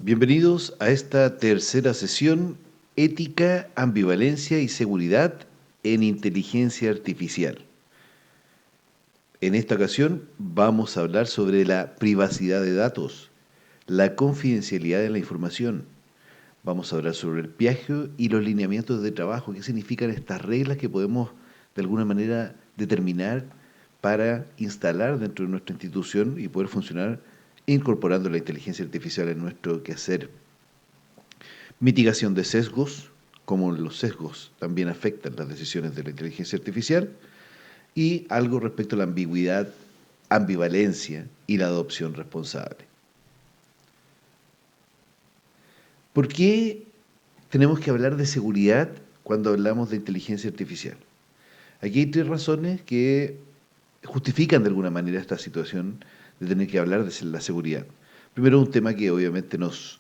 Bienvenidos a esta tercera sesión, Ética, Ambivalencia y Seguridad en Inteligencia Artificial. En esta ocasión vamos a hablar sobre la privacidad de datos, la confidencialidad de la información. Vamos a hablar sobre el plagio y los lineamientos de trabajo, qué significan estas reglas que podemos de alguna manera determinar para instalar dentro de nuestra institución y poder funcionar incorporando la inteligencia artificial en nuestro quehacer. Mitigación de sesgos, como los sesgos también afectan las decisiones de la inteligencia artificial, y algo respecto a la ambigüedad, ambivalencia y la adopción responsable. ¿Por qué tenemos que hablar de seguridad cuando hablamos de inteligencia artificial? Aquí hay tres razones que justifican de alguna manera esta situación de tener que hablar de la seguridad. Primero, un tema que obviamente nos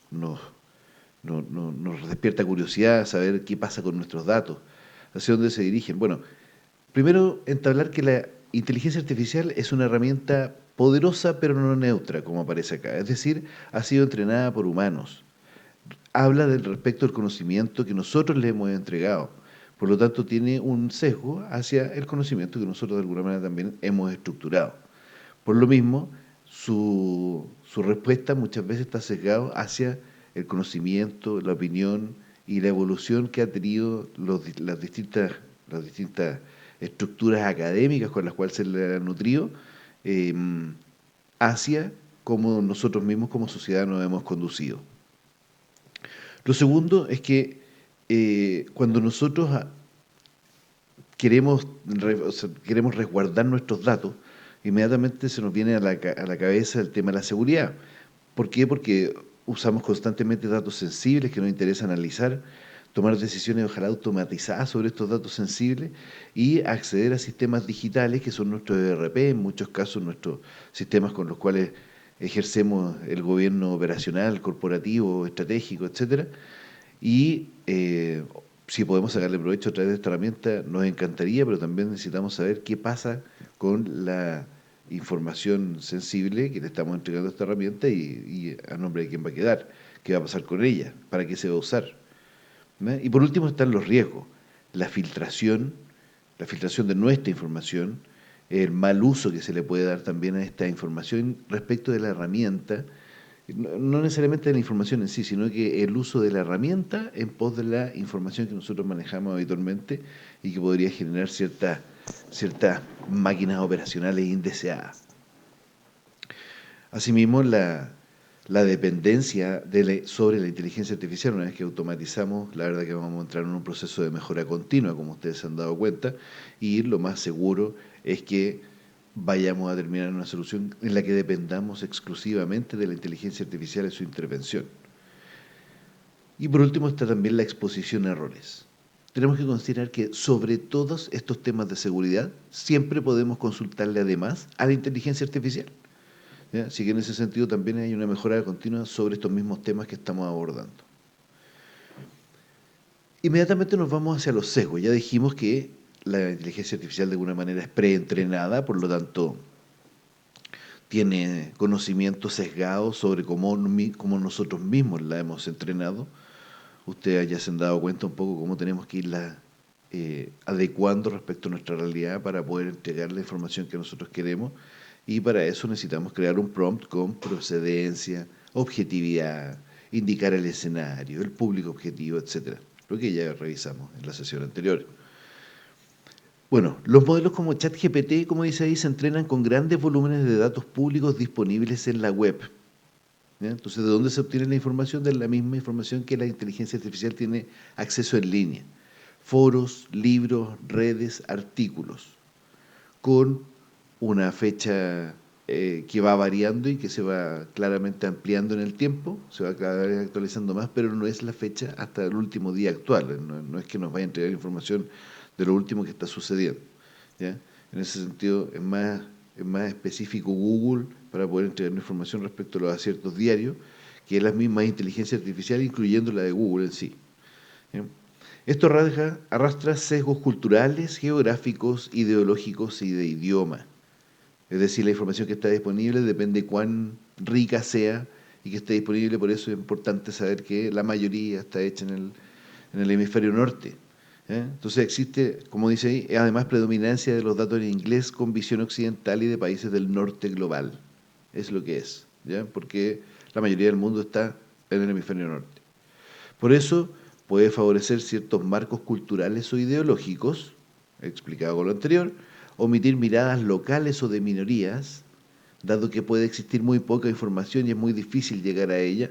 despierta curiosidad, saber qué pasa con nuestros datos, hacia dónde se dirigen. Bueno, primero entablar que la inteligencia artificial es una herramienta poderosa pero no neutra, como aparece acá. Es decir, ha sido entrenada por humanos. Habla del respecto al conocimiento que nosotros le hemos entregado. Por lo tanto, tiene un sesgo hacia el conocimiento que nosotros de alguna manera también hemos estructurado. Por lo mismo, su respuesta muchas veces está sesgado hacia el conocimiento, la opinión y la evolución que ha tenido las distintas estructuras académicas con las cuales se le ha nutrido, eh, hacia cómo nosotros mismos como sociedad nos hemos conducido. Lo segundo es que cuando nosotros queremos resguardar nuestros datos, inmediatamente se nos viene a la cabeza el tema de la seguridad. ¿Por qué? Porque usamos constantemente datos sensibles que nos interesa analizar, tomar decisiones ojalá automatizadas sobre estos datos sensibles y acceder a sistemas digitales que son nuestros ERP, en muchos casos nuestros sistemas con los cuales ejercemos el gobierno operacional, corporativo, estratégico, etcétera. Y si podemos sacarle provecho a través de esta herramienta, nos encantaría, pero también necesitamos saber qué pasa con la información sensible que le estamos entregando a esta herramienta y a nombre de quién va a quedar, qué va a pasar con ella, para qué se va a usar. ¿No? Y por último están los riesgos, la la filtración de nuestra información, el mal uso que se le puede dar también a esta información respecto de la herramienta, no necesariamente de la información en sí, sino que el uso de la herramienta en pos de la información que nosotros manejamos habitualmente y que podría generar ciertas máquinas operacionales indeseadas. Asimismo, la dependencia sobre la inteligencia artificial, una vez que automatizamos, la verdad que vamos a entrar en un proceso de mejora continua, como ustedes se han dado cuenta, y lo más seguro es que vayamos a terminar en una solución en la que dependamos exclusivamente de la inteligencia artificial y su intervención. Y por último está también la exposición a errores. Tenemos que considerar que sobre todos estos temas de seguridad siempre podemos consultarle además a la inteligencia artificial. ¿Ya? Así que en ese sentido también hay una mejora continua sobre estos mismos temas que estamos abordando. Inmediatamente nos vamos hacia los sesgos. Ya dijimos que la inteligencia artificial de alguna manera es preentrenada, por lo tanto tiene conocimiento sesgado sobre cómo nosotros mismos la hemos entrenado. Ustedes ya se han dado cuenta un poco cómo tenemos que irla adecuando respecto a nuestra realidad para poder entregar la información que nosotros queremos. Y para eso necesitamos crear un prompt con procedencia, objetividad, indicar el escenario, el público objetivo, etcétera. Lo que ya revisamos en la sesión anterior. Bueno, los modelos como ChatGPT, como dice ahí, se entrenan con grandes volúmenes de datos públicos disponibles en la web. ¿Ya? Entonces, ¿de dónde se obtiene la información? De la misma información que la inteligencia artificial tiene acceso en línea. Foros, libros, redes, artículos, con una fecha que va variando y que se va claramente ampliando en el tiempo, se va cada vez actualizando más, pero no es la fecha hasta el último día actual, no es que nos vaya a entregar información de lo último que está sucediendo. ¿Ya? En ese sentido, es más específico Google para poder entregar información respecto a los aciertos diarios, que las mismas inteligencias artificiales, incluyendo la de Google en sí. ¿Ya? Esto arrastra sesgos culturales, geográficos, ideológicos y de idioma. Es decir, la información que está disponible depende cuán rica sea y que esté disponible. Por eso es importante saber que la mayoría está hecha en el hemisferio norte. Entonces existe, como dice ahí, además predominancia de los datos en inglés con visión occidental y de países del norte global. Es lo que es, ¿ya? Porque la mayoría del mundo está en el hemisferio norte. Por eso puede favorecer ciertos marcos culturales o ideológicos, explicado con lo anterior, omitir miradas locales o de minorías, dado que puede existir muy poca información y es muy difícil llegar a ella.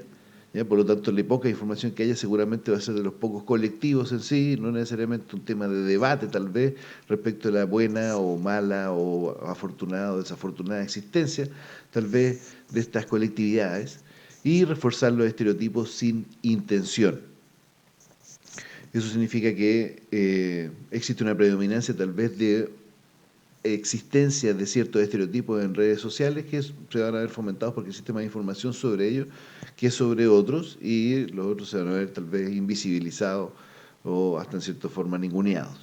¿Ya? Por lo tanto, la poca información que haya seguramente va a ser de los pocos colectivos en sí, no necesariamente un tema de debate tal vez respecto a la buena o mala o afortunada o desafortunada existencia, tal vez de estas colectividades, y reforzar los estereotipos sin intención. Eso significa que existe una predominancia tal vez de existencia de ciertos estereotipos en redes sociales que se van a ver fomentados porque existe más información sobre ellos que sobre otros, y los otros se van a ver tal vez invisibilizados o hasta en cierta forma ninguneados.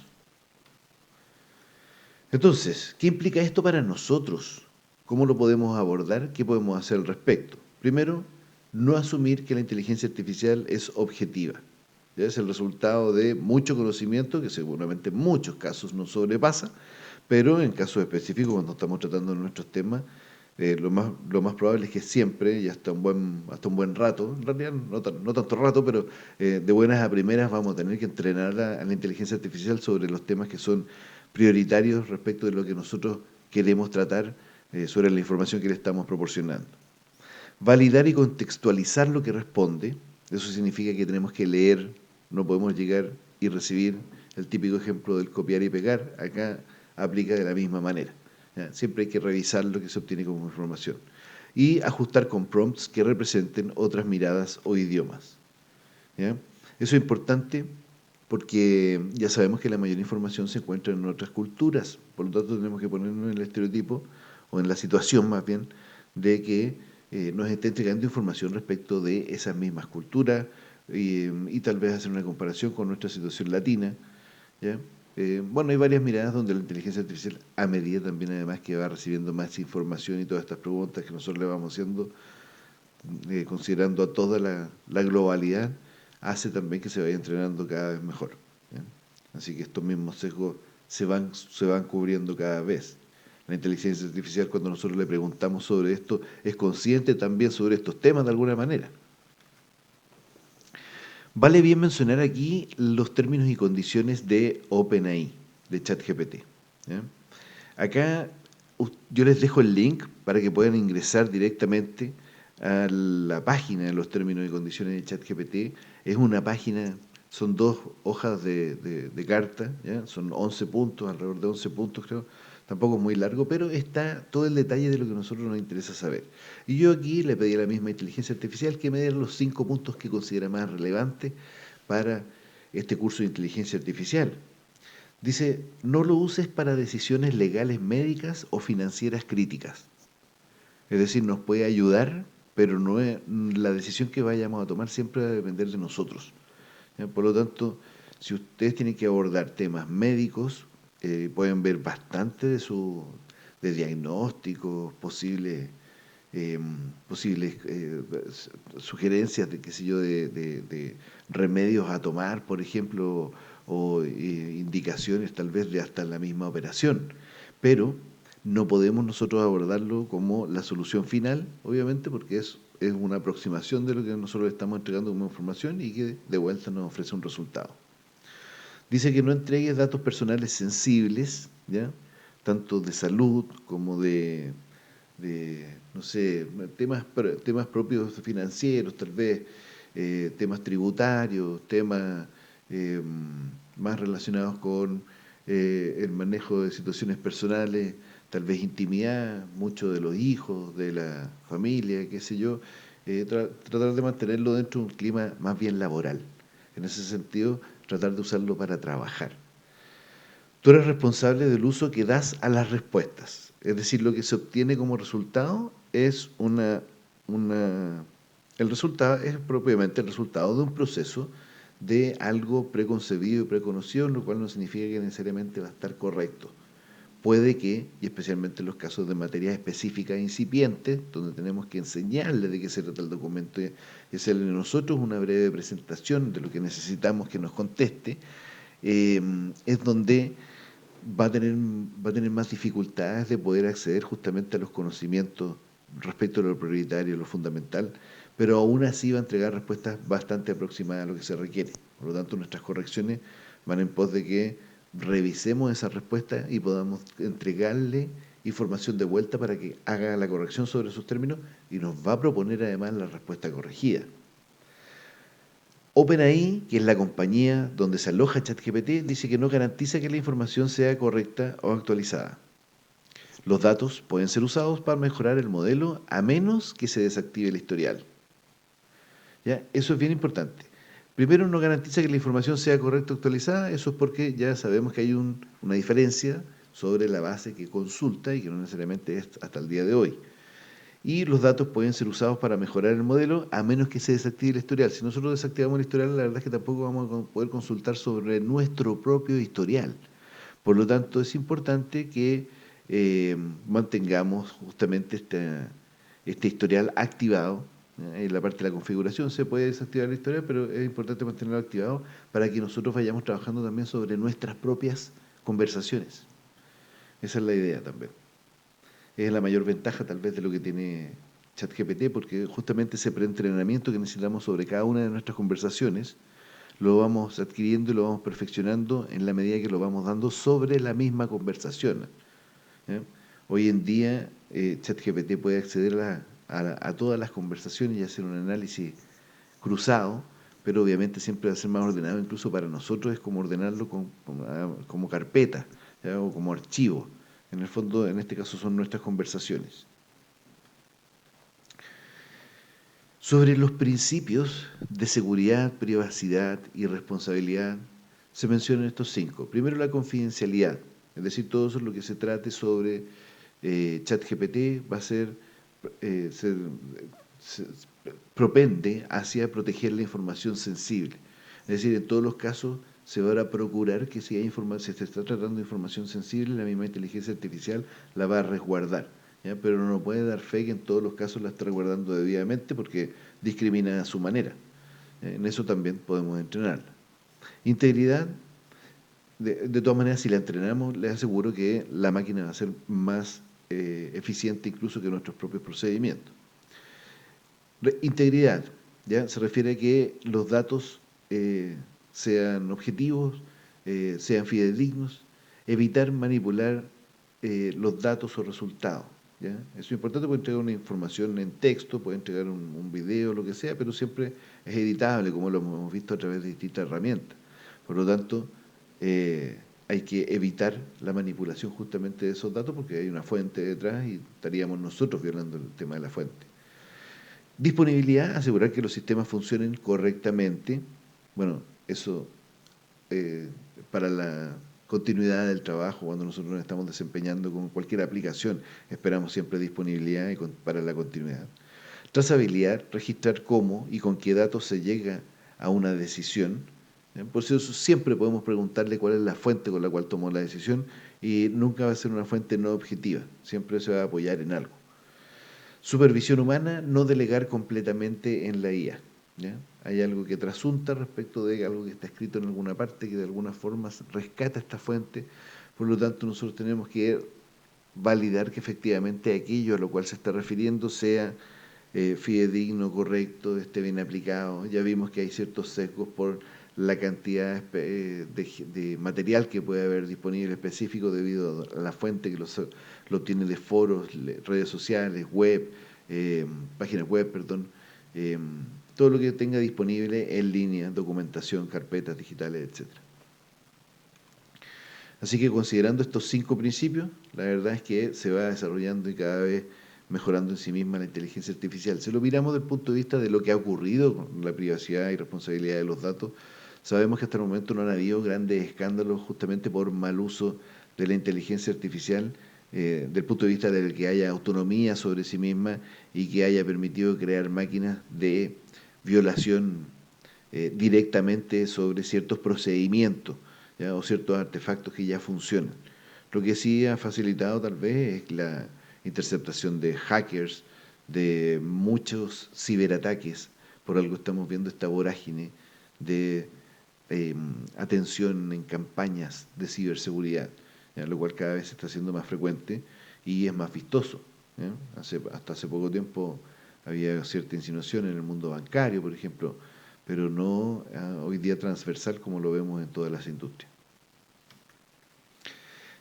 Entonces, ¿qué implica esto para nosotros? ¿Cómo lo podemos abordar? ¿Qué podemos hacer al respecto? Primero, no asumir que la inteligencia artificial es objetiva. ¿Ya? Es el resultado de mucho conocimiento que seguramente en muchos casos nos sobrepasa, pero en casos específicos, cuando estamos tratando nuestros temas, lo más probable es que siempre, y hasta un buen rato, en realidad no tanto rato, pero de buenas a primeras vamos a tener que entrenar a la inteligencia artificial sobre los temas que son prioritarios respecto de lo que nosotros queremos tratar, sobre la información que le estamos proporcionando. Validar y contextualizar lo que responde, eso significa que tenemos que leer, no podemos llegar y recibir el típico ejemplo del copiar y pegar. Acá aplica de la misma manera. ¿Ya? Siempre hay que revisar lo que se obtiene como información. Y ajustar con prompts que representen otras miradas o idiomas. ¿Ya? Eso es importante porque ya sabemos que la mayor información se encuentra en otras culturas. Por lo tanto, tenemos que ponernos en el estereotipo, o en la situación más bien, de que nos esté entregando información respecto de esas mismas culturas, y tal vez hacer una comparación con nuestra situación latina. ¿Ya? Bueno, hay varias miradas donde la inteligencia artificial, a medida también además que va recibiendo más información y todas estas preguntas que nosotros le vamos haciendo, considerando a toda la globalidad, hace también que se vaya entrenando cada vez mejor. ¿Ya? Así que estos mismos sesgos se van cubriendo cada vez. La inteligencia artificial, cuando nosotros le preguntamos sobre esto, es consciente también sobre estos temas de alguna manera. Vale bien mencionar aquí los términos y condiciones de OpenAI, de ChatGPT. ¿Ya? Acá yo les dejo el link para que puedan ingresar directamente a la página de los términos y condiciones de ChatGPT. Es una página, son 2 hojas de carta, ¿ya? Son 11 puntos, alrededor de 11 puntos creo. Tampoco es muy largo, pero está todo el detalle de lo que a nosotros nos interesa saber. Y yo aquí le pedí a la misma inteligencia artificial que me diera los 5 puntos que considera más relevantes para este curso de inteligencia artificial. Dice, no lo uses para decisiones legales, médicas o financieras críticas. Es decir, nos puede ayudar, pero no es, la decisión que vayamos a tomar siempre va a depender de nosotros. ¿Ya? Por lo tanto, si ustedes tienen que abordar temas médicos, pueden ver bastante de diagnósticos, eh, posibles sugerencias de, qué sé yo, de remedios a tomar, por ejemplo, o indicaciones tal vez de hasta la misma operación. Pero no podemos nosotros abordarlo como la solución final, obviamente, porque es una aproximación de lo que nosotros estamos entregando como información y que de vuelta nos ofrece un resultado. Dice que no entregues datos personales sensibles, ¿ya? Tanto de salud como no sé, temas propios financieros, tal vez, temas tributarios, temas eh, más relacionados con el manejo de situaciones personales, tal vez intimidad, mucho de los hijos, de la familia, qué sé yo, tratar de mantenerlo dentro de un clima más bien laboral. En ese sentido, tratar de usarlo para trabajar. Tú eres responsable del uso que das a las respuestas. Es decir, lo que se obtiene como resultado es el resultado es propiamente el resultado de un proceso de algo preconcebido y preconocido, lo cual no significa que necesariamente va a estar correcto. puede que, y especialmente en los casos de materias específicas e incipientes, donde tenemos que enseñarle de qué se trata el documento y hacerle nosotros una breve presentación de lo que necesitamos que nos conteste, es donde va a tener más dificultades de poder acceder justamente a los conocimientos respecto a lo prioritario, lo fundamental, pero aún así va a entregar respuestas bastante aproximadas a lo que se requiere. Por lo tanto, nuestras correcciones van en pos de que revisemos esas respuestas y podamos entregarle información de vuelta para que haga la corrección sobre sus términos y nos va a proponer además la respuesta corregida. OpenAI, que es la compañía donde se aloja ChatGPT, dice que no garantiza que la información sea correcta o actualizada. Los datos pueden ser usados para mejorar el modelo a menos que se desactive el historial. ¿Ya? Eso es bien importante. Primero, no garantiza que la información sea correcta o actualizada. Eso es porque ya sabemos que hay una diferencia sobre la base que consulta y que no necesariamente es hasta el día de hoy. Y los datos pueden ser usados para mejorar el modelo a menos que se desactive el historial. Si nosotros desactivamos el historial, la verdad es que tampoco vamos a poder consultar sobre nuestro propio historial. Por lo tanto, es importante que mantengamos justamente este historial activado. En la parte de la configuración se puede desactivar el historial, pero es importante mantenerlo activado para que nosotros vayamos trabajando también sobre nuestras propias conversaciones. Esa es la idea también. Es la mayor ventaja tal vez de lo que tiene ChatGPT, porque justamente ese preentrenamiento que necesitamos sobre cada una de nuestras conversaciones lo vamos adquiriendo y lo vamos perfeccionando en la medida que lo vamos dando sobre la misma conversación. ¿Eh? Hoy en día ChatGPT puede acceder a todas las conversaciones y hacer un análisis cruzado, pero obviamente siempre va a ser más ordenado, incluso para nosotros es como ordenarlo como carpeta, ¿ya? O como archivo. En el fondo, en este caso, son nuestras conversaciones. Sobre los principios de seguridad, privacidad y responsabilidad, se mencionan estos 5. Primero, la confidencialidad, es decir, todo eso lo que se trate sobre ChatGPT va a se propende hacia proteger la información sensible. Es decir, en todos los casos se va a procurar que si se está tratando de información sensible, la misma inteligencia artificial la va a resguardar. ¿Ya? Pero no puede dar fe que en todos los casos la está resguardando debidamente porque discrimina a su manera. En eso también podemos entrenarla. Integridad, de todas maneras, si la entrenamos, les aseguro que la máquina va a ser más eficiente incluso que nuestros propios procedimientos. Integridad, ¿ya? Se refiere a que los datos sean objetivos, sean fidedignos, evitar manipular los datos o resultados. ¿Ya? Eso es importante, puede entregar una información en texto, puede entregar un video, lo que sea, pero siempre es editable, como lo hemos visto a través de distintas herramientas. Por lo tanto, hay que evitar la manipulación justamente de esos datos porque hay una fuente detrás y estaríamos nosotros violando el tema de la fuente. Disponibilidad, asegurar que los sistemas funcionen correctamente. Bueno, eso para la continuidad del trabajo, cuando nosotros nos estamos desempeñando con cualquier aplicación, esperamos siempre disponibilidad para la continuidad. Trazabilidad, registrar cómo y con qué datos se llega a una decisión. Por eso siempre podemos preguntarle cuál es la fuente con la cual tomó la decisión y nunca va a ser una fuente no objetiva, siempre se va a apoyar en algo. Supervisión humana, no delegar completamente en la IA. ¿Ya? Hay algo que trasunta respecto de algo que está escrito en alguna parte, que de alguna forma rescata esta fuente. Por lo tanto, nosotros tenemos que validar que efectivamente aquello a lo cual se está refiriendo sea fidedigno, correcto, esté bien aplicado. Ya vimos que hay ciertos sesgos por la cantidad de material que puede haber disponible específico debido a la fuente que lo obtiene de foros, redes sociales, web, páginas web, perdón, todo lo que tenga disponible en línea, documentación, carpetas digitales, etcétera. Así que considerando estos 5 principios, la verdad es que se va desarrollando y cada vez mejorando en sí misma la inteligencia artificial. Si lo miramos desde el punto de vista de lo que ha ocurrido con la privacidad y responsabilidad de los datos, sabemos que hasta el momento no han habido grandes escándalos justamente por mal uso de la inteligencia artificial, del punto de vista de que haya autonomía sobre sí misma y que haya permitido crear máquinas de violación directamente sobre ciertos procedimientos, ¿ya? O ciertos artefactos que ya funcionan. Lo que sí ha facilitado tal vez es la interceptación de hackers, de muchos ciberataques. Por algo estamos viendo esta vorágine de atención en campañas de ciberseguridad, ¿ya? Lo cual cada vez se está haciendo más frecuente y es más vistoso, ¿ya? Hasta hace poco tiempo había cierta insinuación en el mundo bancario, por ejemplo, pero no hoy día transversal como lo vemos en todas las industrias.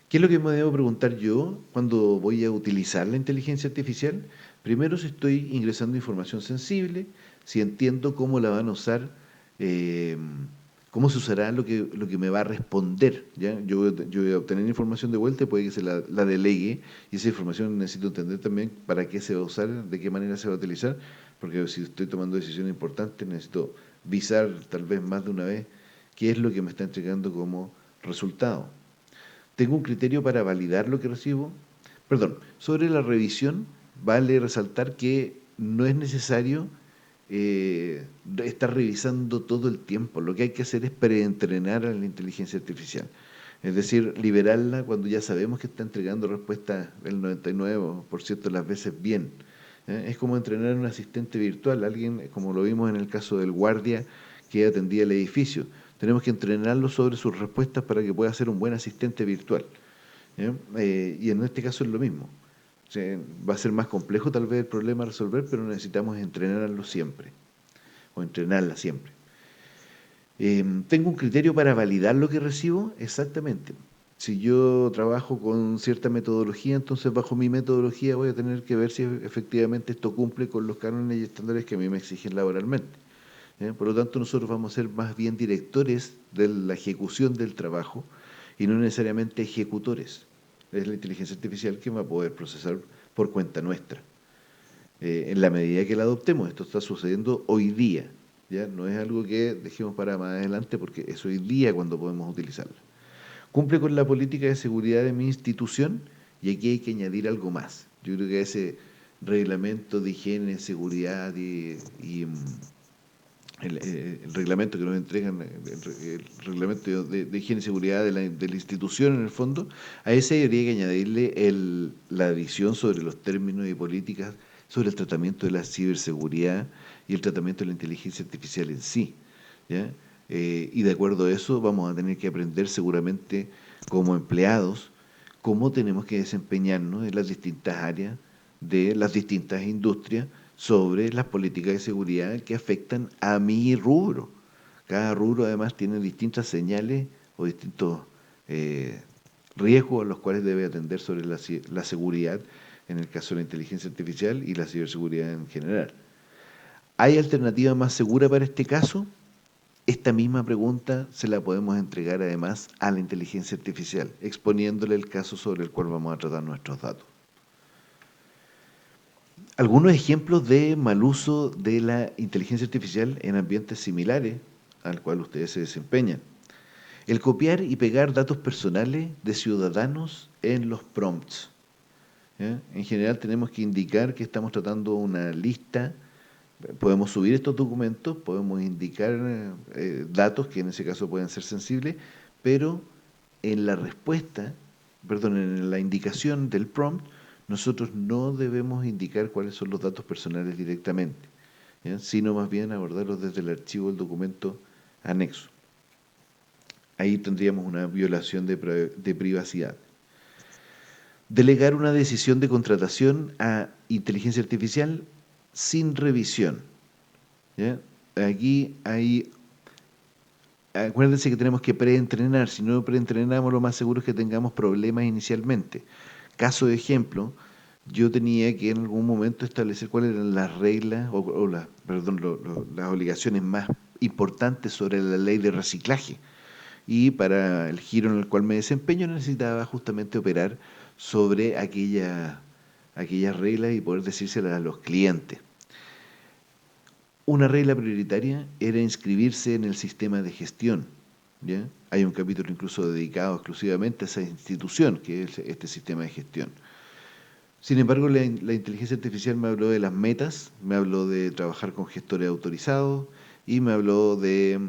¿Qué es lo que me debo preguntar yo cuando voy a utilizar la inteligencia artificial? Primero, si estoy ingresando información sensible, si entiendo cómo la van a usar, eh, cómo se usará lo que me va a responder. ¿Ya? Yo voy a obtener información de vuelta y puede que se la delegue, y esa información necesito entender también para qué se va a usar, de qué manera se va a utilizar, porque si estoy tomando decisiones importantes necesito visar tal vez más de una vez qué es lo que me está entregando como resultado. Tengo un criterio para validar lo que recibo. Perdón, sobre la revisión, vale resaltar que no es necesario estar revisando todo el tiempo. Lo que hay que hacer es preentrenar a la inteligencia artificial. Es decir, liberarla cuando ya sabemos que está entregando respuestas el 99% de las veces bien. Es como entrenar a un asistente virtual, alguien, como lo vimos en el caso del guardia que atendía el edificio. Tenemos que entrenarlo sobre sus respuestas para que pueda ser un buen asistente virtual. ¿Ya? Y en este caso es lo mismo. O sea, va a ser más complejo tal vez el problema a resolver, pero necesitamos entrenarlo siempre, o entrenarla siempre. ¿Tengo un criterio para validar lo que recibo? Exactamente. Si yo trabajo con cierta metodología, entonces bajo mi metodología voy a tener que ver si efectivamente esto cumple con los cánones y estándares que a mí me exigen laboralmente. Por lo tanto, nosotros vamos a ser más bien directores de la ejecución del trabajo y no necesariamente ejecutores. Es la inteligencia artificial que va a poder procesar por cuenta nuestra. En la medida que la adoptemos, esto está sucediendo hoy día, ¿ya? No es algo que dejemos para más adelante porque es hoy día cuando podemos utilizarla. Cumple con la política de seguridad de mi institución y aquí hay que añadir algo más. Yo creo que ese reglamento de higiene, seguridad el reglamento que nos entregan, el reglamento de higiene y seguridad de la institución en el fondo, a ese habría que añadirle la visión sobre los términos y políticas sobre el tratamiento de la ciberseguridad y el tratamiento de la inteligencia artificial en sí. ¿Ya? Y de acuerdo a eso vamos a tener que aprender seguramente como empleados cómo tenemos que desempeñarnos en las distintas áreas de las distintas industrias sobre las políticas de seguridad que afectan a mi rubro. Cada rubro además tiene distintas señales o distintos eh, riesgos a los cuales debe atender sobre la seguridad, en el caso de la inteligencia artificial y la ciberseguridad en general. ¿Hay alternativa más segura para este caso? Esta misma pregunta se la podemos entregar además a la inteligencia artificial, exponiéndole el caso sobre el cual vamos a tratar nuestros datos. Algunos ejemplos de mal uso de la inteligencia artificial en ambientes similares al cual ustedes se desempeñan. El copiar y pegar datos personales de ciudadanos en los prompts. ¿Ya? En general tenemos que indicar que estamos tratando una lista. Podemos subir estos documentos, podemos indicar datos que en ese caso pueden ser sensibles, pero en la respuesta, perdón, en la indicación del prompt, nosotros no debemos indicar cuáles son los datos personales directamente, ¿ya? Sino más bien abordarlos desde el archivo del documento anexo. Ahí tendríamos una violación de privacidad. Delegar una decisión de contratación a inteligencia artificial sin revisión. ¿Ya? Aquí hay, acuérdense que tenemos que preentrenar, si no preentrenamos lo más seguro es que tengamos problemas inicialmente. Caso de ejemplo, yo tenía que en algún momento establecer cuáles eran las reglas o las obligaciones más importantes sobre la ley de reciclaje. Y para el giro en el cual me desempeño necesitaba justamente operar sobre aquellas reglas y poder decírselas a los clientes. Una regla prioritaria era inscribirse en el sistema de gestión. ¿Ya? Hay un capítulo incluso dedicado exclusivamente a esa institución, que es este sistema de gestión. Sin embargo, la inteligencia artificial me habló de las metas, me habló de trabajar con gestores autorizados y me habló de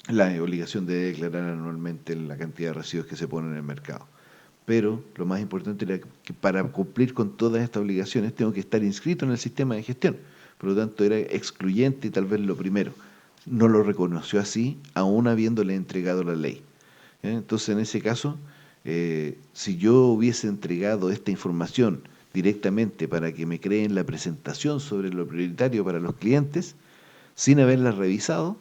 la obligación de declarar anualmente la cantidad de residuos que se ponen en el mercado. Pero lo más importante era que para cumplir con todas estas obligaciones tengo que estar inscrito en el sistema de gestión. Por lo tanto, era excluyente y tal vez lo primero. No lo reconoció así, aún habiéndole entregado la ley. Entonces, en ese caso, si yo hubiese entregado esta información directamente para que me creen la presentación sobre lo prioritario para los clientes, sin haberla revisado,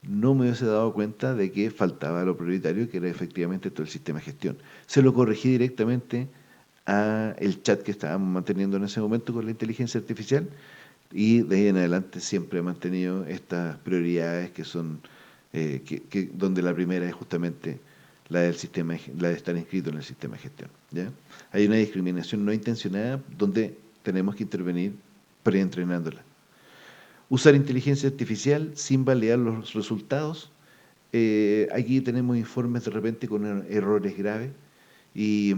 no me hubiese dado cuenta de que faltaba lo prioritario, que era efectivamente todo el sistema de gestión. Se lo corregí directamente a el chat que estábamos manteniendo en ese momento con la inteligencia artificial, y de ahí en adelante siempre he mantenido estas prioridades que son, donde la primera es justamente la del sistema, la de estar inscrito en el sistema de gestión. ¿Ya? Hay una discriminación no intencionada donde tenemos que intervenir preentrenándola. Usar inteligencia artificial sin validar los resultados. Aquí tenemos informes de repente con errores graves y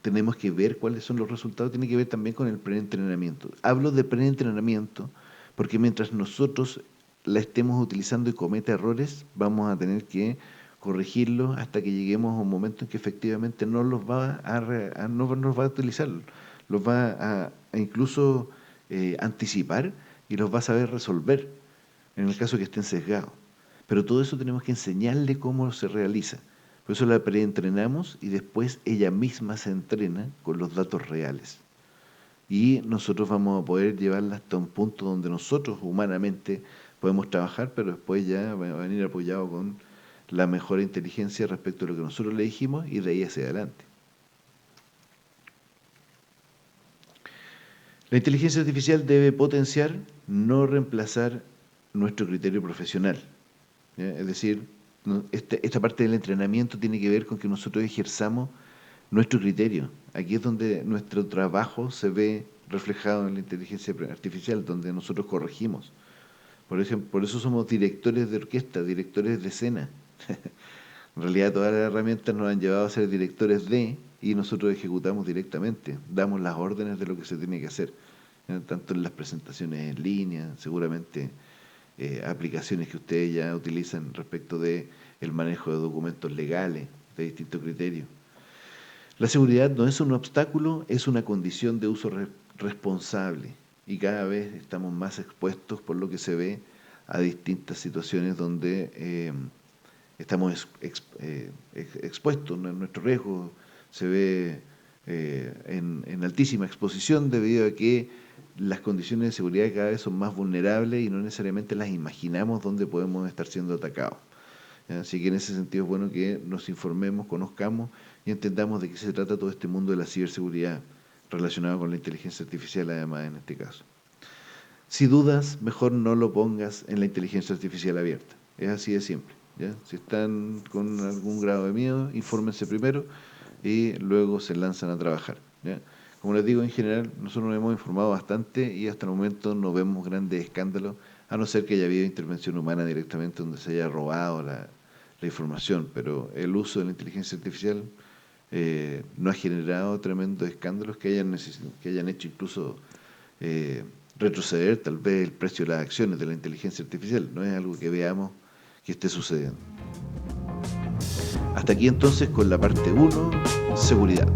tenemos que ver cuáles son los resultados. Tiene que ver también con el preentrenamiento. Hablo de preentrenamiento porque mientras nosotros la estemos utilizando y cometa errores, vamos a tener que corregirlos hasta que lleguemos a un momento en que efectivamente no los va no nos va a utilizar, los va a incluso anticipar y los va a saber resolver en el caso que estén sesgados. Pero todo eso tenemos que enseñarle cómo se realiza. Por eso la preentrenamos y después ella misma se entrena con los datos reales. Y nosotros vamos a poder llevarla hasta un punto donde nosotros humanamente podemos trabajar, pero después ya va a venir apoyado con la mejor inteligencia respecto a lo que nosotros le dijimos y de ahí hacia adelante. La inteligencia artificial debe potenciar, no reemplazar nuestro criterio profesional. ¿Ya? Es decir, esta parte del entrenamiento tiene que ver con que nosotros ejerzamos nuestro criterio. Aquí es donde nuestro trabajo se ve reflejado en la inteligencia artificial, donde nosotros corregimos. Por ejemplo, por eso somos directores de orquesta, directores de escena. En realidad todas las herramientas nos han llevado a ser directores de, y nosotros ejecutamos directamente, damos las órdenes de lo que se tiene que hacer, tanto en las presentaciones en línea, seguramente aplicaciones que ustedes ya utilizan respecto de el manejo de documentos legales de distintos criterios. La seguridad no es un obstáculo, es una condición de uso responsable, y cada vez estamos más expuestos, por lo que se ve, a distintas situaciones donde estamos expuestos, nuestro riesgo se ve en altísima exposición debido a que las condiciones de seguridad cada vez son más vulnerables y no necesariamente las imaginamos donde podemos estar siendo atacados. Así que en ese sentido es bueno que nos informemos, conozcamos y entendamos de qué se trata todo este mundo de la ciberseguridad relacionado con la inteligencia artificial, además, en este caso. Si dudas, mejor no lo pongas en la inteligencia artificial abierta. Es así de simple. ¿Ya? Si están con algún grado de miedo, infórmense primero y luego se lanzan a trabajar. ¿Ya? Como les digo, en general, nosotros nos hemos informado bastante y hasta el momento no vemos grandes escándalos, a no ser que haya habido intervención humana directamente donde se haya robado la información, pero el uso de la inteligencia artificial no ha generado tremendos escándalos que hayan hecho incluso retroceder tal vez el precio de las acciones de la inteligencia artificial. No es algo que veamos que esté sucediendo. Hasta aquí entonces con la parte 1, seguridad.